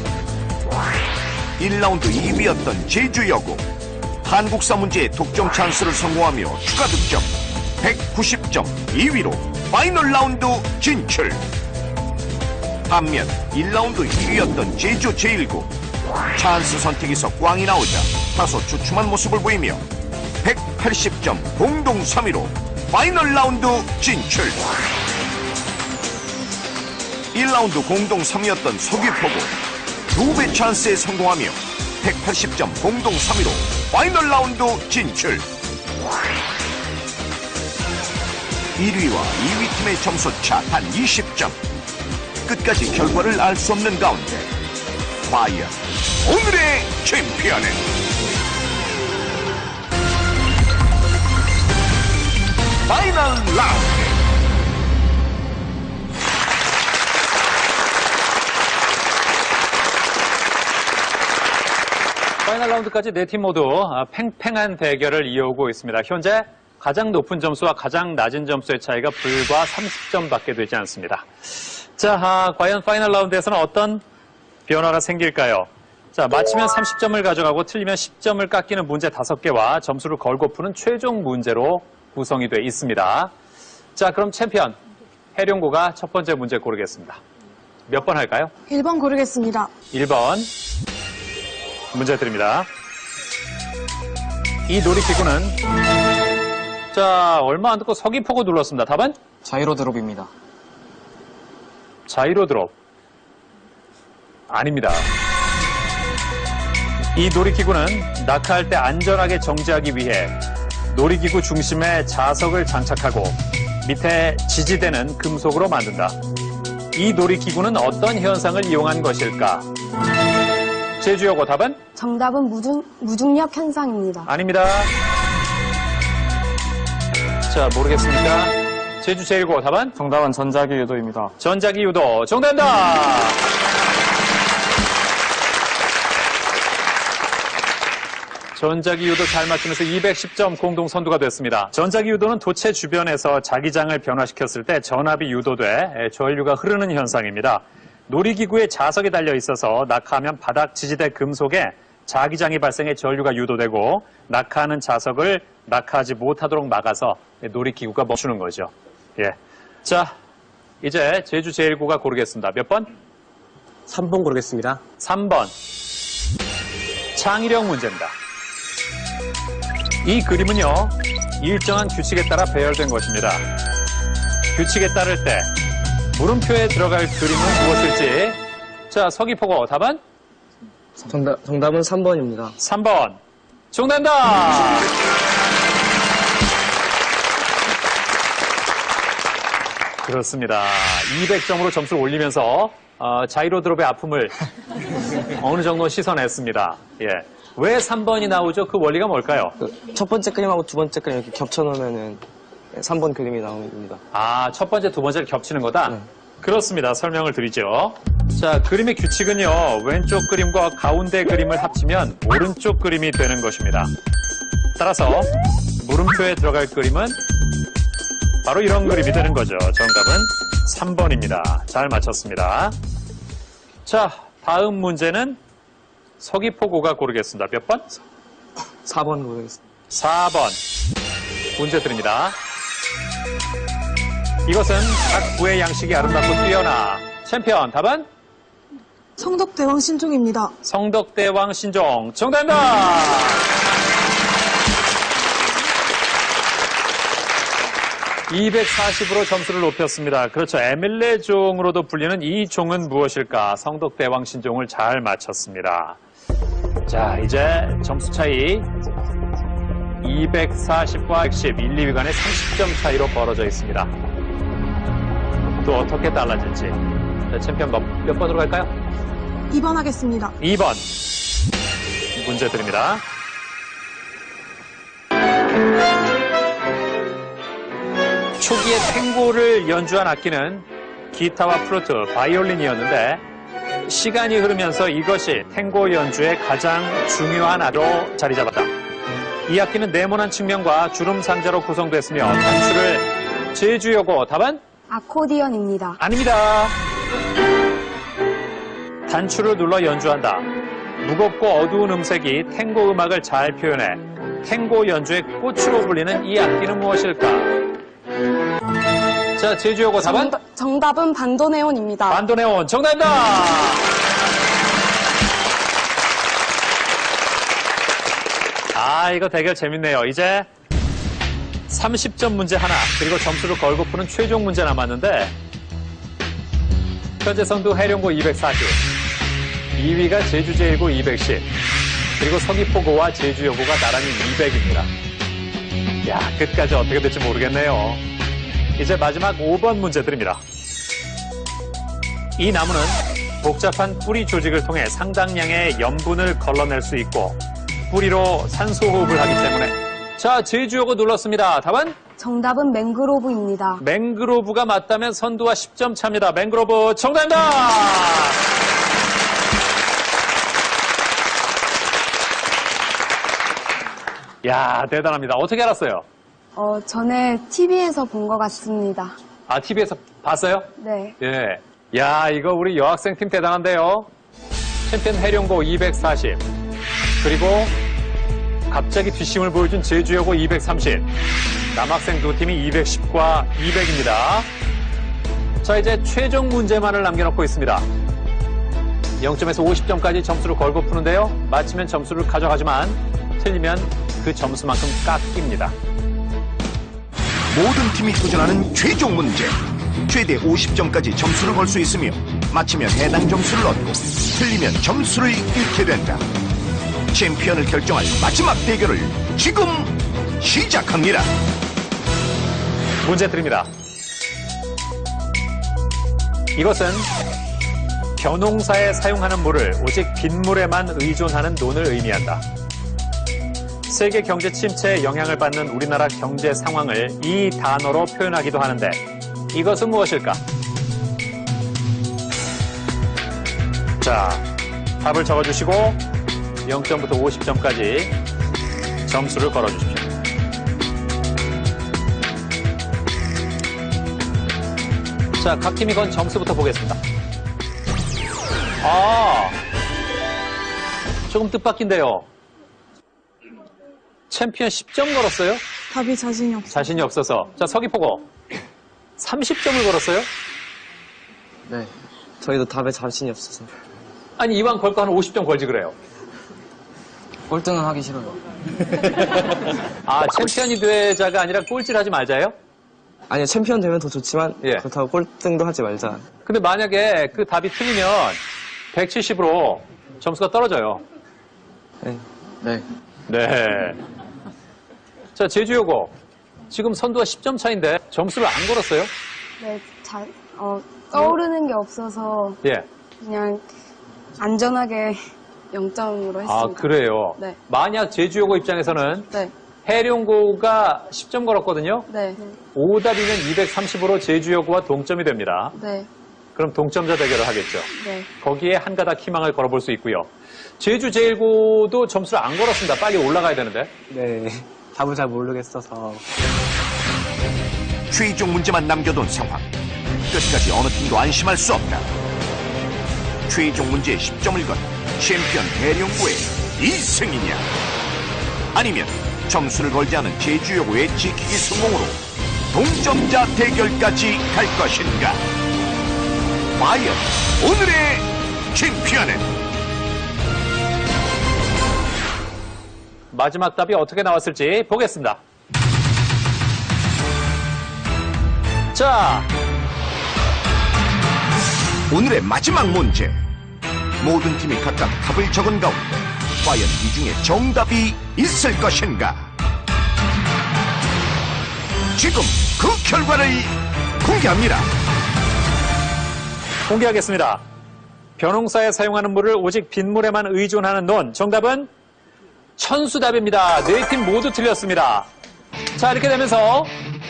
1라운드 2위였던 제주여고. 한국사 문제의 독점 찬스를 성공하며 추가 득점 190점 2위로 파이널 라운드 진출. 반면 1라운드 2위였던 제주 제일고. 찬스 선택에서 꽝이 나오자 다소 주춤한 모습을 보이며 180점 공동 3위로 파이널 라운드 진출. 1라운드 공동 3위였던 서귀포고 2배 찬스에 성공하며 180점 공동 3위로 파이널 라운드 진출. 1위와 2위 팀의 점수 차 단 20점. 끝까지 결과를 알 수 없는 가운데 과연 오늘의 챔피언은 파이널 라운드. 파이널 라운드까지 네 팀 모두 팽팽한 대결을 이어오고 있습니다. 현재 가장 높은 점수와 가장 낮은 점수의 차이가 불과 30점밖에 되지 않습니다. 자, 과연 파이널 라운드에서는 어떤 변화가 생길까요? 자, 맞히면 30점을 가져가고 틀리면 10점을 깎이는 문제 5개와 점수를 걸고 푸는 최종 문제로 구성이 되어 있습니다. 자, 그럼 챔피언 해룡고가 첫 번째 문제 고르겠습니다. 몇 번 할까요? 1번 고르겠습니다. 1번 문제 드립니다. 이 놀이기구는 자, 얼마 안 듣고 서귀포구 눌렀습니다. 답은? 자이로 드롭입니다. 자이로 드롭. 아닙니다. 이 놀이기구는 낙하할 때 안전하게 정지하기 위해 놀이기구 중심에 자석을 장착하고 밑에 지지대는 금속으로 만든다. 이 놀이기구는 어떤 현상을 이용한 것일까? 제주여고 답은? 정답은 무중력 현상입니다. 아닙니다. 자, 모르겠습니까? 제주 제1고 답은? 정답은 전자기 유도입니다. 전자기 유도. 정답입니다. 전자기 유도 잘 맞추면서 210점 공동 선두가 됐습니다. 전자기 유도는 도체 주변에서 자기장을 변화시켰을 때 전압이 유도돼 전류가 흐르는 현상입니다. 놀이기구에 자석이 달려 있어서 낙하하면 바닥 지지대 금속에 자기장이 발생해 전류가 유도되고 낙하하는 자석을 낙하하지 못하도록 막아서 놀이기구가 멈추는 거죠. 예. 자, 이제 제주 제1고가 고르겠습니다. 몇 번? 3번 고르겠습니다. 3번. 창의력 문제입니다. 이 그림은요, 일정한 규칙에 따라 배열된 것입니다. 규칙에 따를 때 물음표에 들어갈 그림은 무엇일지. 자, 서귀포고 답은? 정답은 3번입니다. 3번. 정답입니다. 그렇습니다. 200점으로 점수를 올리면서 자이로 드롭의 아픔을 어느 정도 씻어냈습니다. 예. 왜 3번이 나오죠? 그 원리가 뭘까요? 첫 번째 그림하고 두 번째 그림 이렇게 겹쳐놓으면은 3번 그림이 나옵니다. 아, 첫 번째, 두 번째를 겹치는 거다? 네. 그렇습니다. 설명을 드리죠. 자, 그림의 규칙은요, 왼쪽 그림과 가운데 그림을 합치면 오른쪽 그림이 되는 것입니다. 따라서 물음표에 들어갈 그림은 바로 이런 그림이 되는 거죠. 정답은 3번입니다. 잘 맞췄습니다. 자, 다음 문제는 서귀포고가 고르겠습니다. 몇 번? 4번 고르겠습니다. 4번. 문제 드립니다. 이것은 각 구의 양식이 아름답고 뛰어나. 챔피언, 답은? 성덕대왕 신종입니다. 성덕대왕 신종. 정답입니다. (240으로) 점수를 높였습니다. 그렇죠. 에밀레종으로도 불리는 이 종은 무엇일까? 성덕대왕 신종을 잘 맞췄습니다. 자, 이제 점수 차이 240과 110, 1, 2위 간의 30점 차이로 벌어져 있습니다. 또 어떻게 달라질지. 자, 챔피언 몇 번으로 갈까요? 2번 하겠습니다. 2번. 문제 드립니다. 초기에 탱고를 연주한 악기는 기타와 플루트, 바이올린이었는데 시간이 흐르면서 이것이 탱고 연주의 가장 중요한 악기로 자리 잡았다. 이 악기는 네모난 측면과 주름 상자로 구성됐으며 단추를 제주여고 답은? 아코디언입니다. 아닙니다. 단추를 눌러 연주한다. 무겁고 어두운 음색이 탱고 음악을 잘 표현해 탱고 연주의 꽃으로 불리는 이 악기는 무엇일까? 자, 제주여고 답은? 정답은 반도네온입니다. 반도네온. 정답입니다. 아, 이거 대결 재밌네요. 이제 30점 문제 하나, 그리고 점수를 걸고 푸는 최종 문제 남았는데 현재 선두 해룡고 240, 2위가 제주 제1고 210, 그리고 서귀포고와 제주여고가 나란히 200입니다. 야, 끝까지 어떻게 될지 모르겠네요. 이제 마지막 5번 문제 드립니다. 이 나무는 복잡한 뿌리 조직을 통해 상당량의 염분을 걸러낼 수 있고 뿌리로 산소 호흡을 하기 때문에. 자, 제주요거 눌렀습니다. 답은? 정답은 맹그로브입니다. 맹그로브가 맞다면 선두와 10점 차입니다. 맹그로브 정답입니다. 야, 대단합니다. 어떻게 알았어요? 전에 TV에서 본 것 같습니다. 아, TV에서 봤어요? 네. 예. 야, 이거 우리 여학생 팀 대단한데요. 챔피언 해령고 240. 그리고 갑자기 뒷심을 보여준 제주여고 230. 남학생 두 팀이 210과 200입니다. 자, 이제 최종 문제만을 남겨놓고 있습니다. 0점에서 50점까지 점수를 걸고 푸는데요. 맞히면 점수를 가져가지만 틀리면 그 점수만큼 깎입니다. 모든 팀이 도전하는 최종 문제. 최대 50점까지 점수를 걸 수 있으며 맞히면 해당 점수를 얻고 틀리면 점수를 잃게 된다. 챔피언을 결정할 마지막 대결을 지금 시작합니다. 문제 드립니다. 이것은 벼농사에 사용하는 물을 오직 빗물에만 의존하는 논을 의미한다. 세계 경제 침체에 영향을 받는 우리나라 경제 상황을 이 단어로 표현하기도 하는데 이것은 무엇일까? 자, 답을 적어주시고 0점부터 50점까지 점수를 걸어주십시오. 자, 각 팀이 건 점수부터 보겠습니다. 아, 조금 뜻밖인데요. 챔피언 10점 걸었어요? 답이 자신이 없어요. 자신이 없어서. 자, 서귀포고 30점을 걸었어요? 네. 저희도 답에 자신이 없어서. 아니, 이왕 걸 거 한 50점 걸지 그래요. 꼴등은 하기 싫어요. 아, 챔피언이 되자가 아니라 꼴찌를 하지 말자요? 아니요, 챔피언 되면 더 좋지만 예. 그렇다고 꼴등도 하지 말자. 근데 만약에 그 답이 틀리면 170으로 점수가 떨어져요. 네. 네. 네. 자, 제주요고 지금 선두가 10점 차인데 점수를 안 걸었어요? 네, 떠오르는 게 없어서 예. 그냥 안전하게 0점으로 했습니다. 아, 그래요? 네. 만약 제주요고 입장에서는 네. 해룡고가 10점 걸었거든요? 네. 오답이면 230으로 제주여고와 동점이 됩니다. 네. 그럼 동점자 대결을 하겠죠. 네. 거기에 한 가닥 희망을 걸어볼 수 있고요. 제주제일고도 점수를 안 걸었습니다. 빨리 올라가야 되는데. 네. 답을 잘 모르겠어서. 최종 문제만 남겨둔 상황. 끝까지 어느 팀도 안심할 수 없다. 최종 문제에 10점을 건 챔피언 해령고의 2승이냐? 아니면 점수를 걸지 않은 제주여고의 지키기 성공으로 동점자 대결까지 갈 것인가? 과연 오늘의 챔피언은? 마지막 답이 어떻게 나왔을지 보겠습니다. 자, 오늘의 마지막 문제. 모든 팀이 각각 답을 적은 가운데 과연 이 중에 정답이 있을 것인가? 지금 그 결과를 공개합니다. 공개하겠습니다. 벼농사에 사용하는 물을 오직 빗물에만 의존하는 논. 정답은 천수답입니다. 네 팀 모두 틀렸습니다. 자, 이렇게 되면서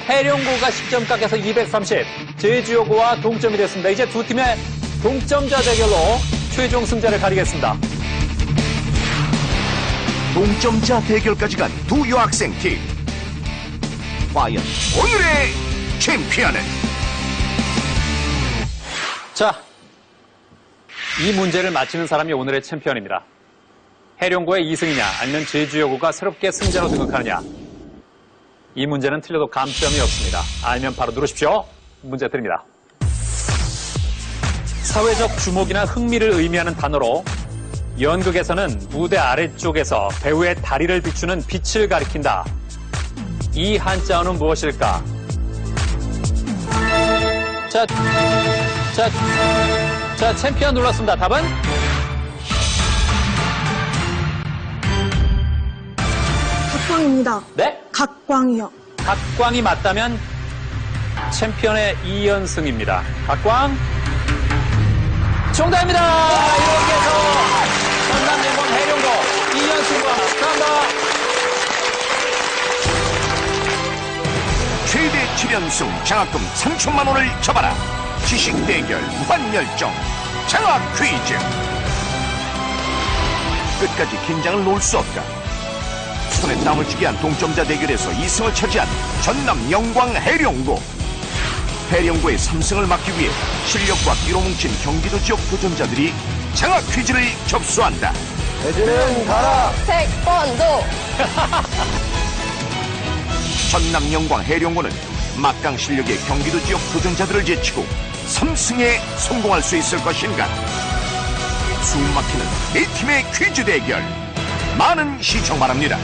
해령고가 10점 깎여서 230, 제주여고와 동점이 됐습니다. 이제 두 팀의 동점자 대결로 최종 승자를 가리겠습니다. 동점자 대결까지 간 두 여학생 팀. 과연 오늘의 챔피언은? 자, 이 문제를 맞히는 사람이 오늘의 챔피언입니다. 해령고의 2승이냐 아니면 제주여고가 새롭게 승자로 등극하느냐. 이 문제는 틀려도 감점이 없습니다. 알면 바로 누르십시오. 문제 드립니다. 사회적 주목이나 흥미를 의미하는 단어로 연극에서는 무대 아래쪽에서 배우의 다리를 비추는 빛을 가리킨다. 이 한자어는 무엇일까? 자, 챔피언 눌렀습니다. 답은? 각광입니다. 네? 각광이요. 각광이 맞다면 챔피언의 2연승입니다. 각광 정답입니다. 이렇게 해서 전남연광 해룡고 2년 승부합니다. 축하합니다. 최대 7연승 장학금 3천만 원을 잡아라. 지식 대결 무한열정 장학 퀴즈. 끝까지 긴장을 놓을 수 없다. 손에 땀을 쥐게 한 동점자 대결에서 2승을 차지한 전남 영광 해룡고. 해룡고의 3승을 막기 위해 실력과 끼로 뭉친 경기도 지역 도전자들이 장학 퀴즈를 접수한다. 애들은 가라. 태권도. 전남 영광 해룡고는 막강 실력의 경기도 지역 도전자들을 제치고 3승에 성공할 수 있을 것인가. 숨막히는 네 팀의 퀴즈 대결. 많은 시청 바랍니다.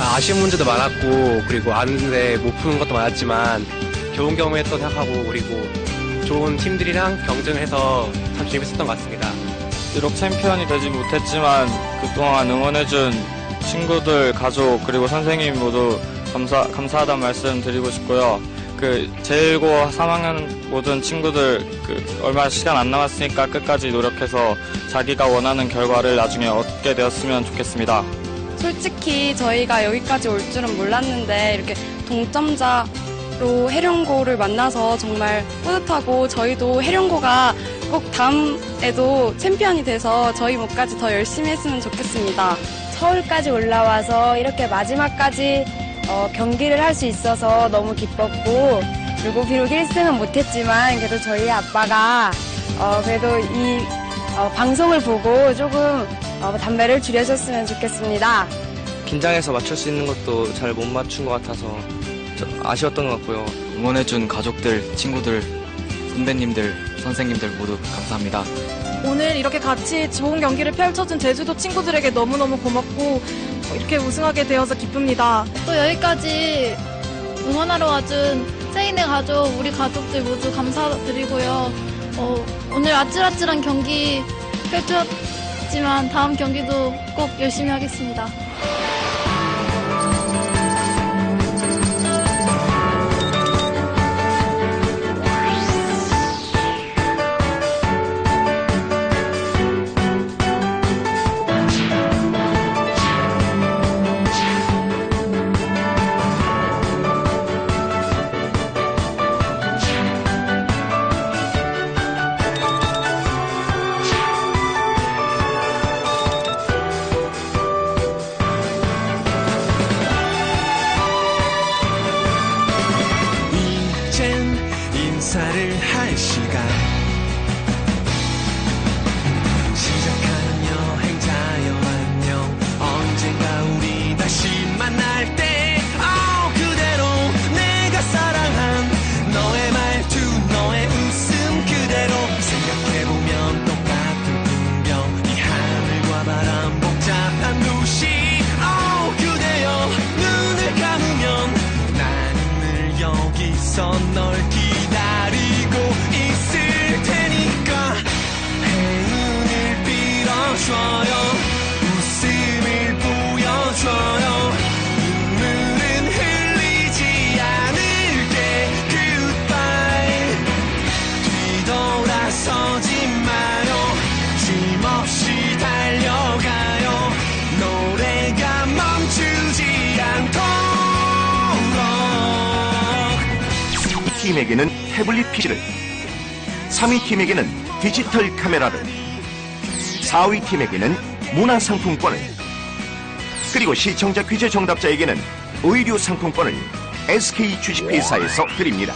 아쉬운 문제도 많았고 그리고 아는데 못 푸는 것도 많았지만 좋은 경험했다고 생각하고 그리고 좋은 팀들이랑 경쟁해서 참 재밌었던 것 같습니다. 비록 챔피언이 되지 못했지만 그동안 응원해준 친구들, 가족 그리고 선생님 모두 감사하다는 말씀 드리고 싶고요. 제1고 3학년 모든 친구들 얼마 시간 안 남았으니까 끝까지 노력해서 자기가 원하는 결과를 나중에 얻게 되었으면 좋겠습니다. 솔직히 저희가 여기까지 올 줄은 몰랐는데 이렇게 동점자로 해룡고를 만나서 정말 뿌듯하고 저희도 해룡고가 꼭 다음에도 챔피언이 돼서 저희 몫까지 더 열심히 했으면 좋겠습니다. 서울까지 올라와서 이렇게 마지막까지 경기를 할 수 있어서 너무 기뻤고 그리고 비록 1승은 못했지만 그래도 저희 아빠가 그래도 이 방송을 보고 조금 담배를 줄여줬으면 좋겠습니다. 긴장해서 맞출 수 있는 것도 잘 못 맞춘 것 같아서 아쉬웠던 것 같고요. 응원해준 가족들, 친구들, 선배님들, 선생님들 모두 감사합니다. 오늘 이렇게 같이 좋은 경기를 펼쳐준 제주도 친구들에게 너무너무 고맙고 이렇게 우승하게 되어서 기쁩니다. 또 여기까지 응원하러 와준 세인의 가족, 우리 가족들 모두 감사드리고요. 오늘 아찔아찔한 경기 펼쳤지만 다음 경기도 꼭 열심히 하겠습니다. 인사를 할 시간 시작하는 여행자여 안녕 언젠가 우리 다시 만날 때 그대로 내가 사랑한 너의 말투 너의 웃음 그대로 생각해보면 똑같은 풍경 이 하늘과 바람 복잡한 도시 그대여 눈을 감으면 나는 늘 여기서 널 기다리고 있을 테니까 행운을 빌어줘요 웃음을 보여줘요 눈물은 흘리지 않을게 Goodbye 뒤돌아서지 마요 쉼없이 달려가요 노래가 멈추지 않도록 팀에게는 태블릿 PC를, 3위 팀에게는 디지털 카메라를, 4위 팀에게는 문화상품권을, 그리고 시청자 퀴즈 정답자에게는 의류 상품권을 SK 주식회사에서 드립니다.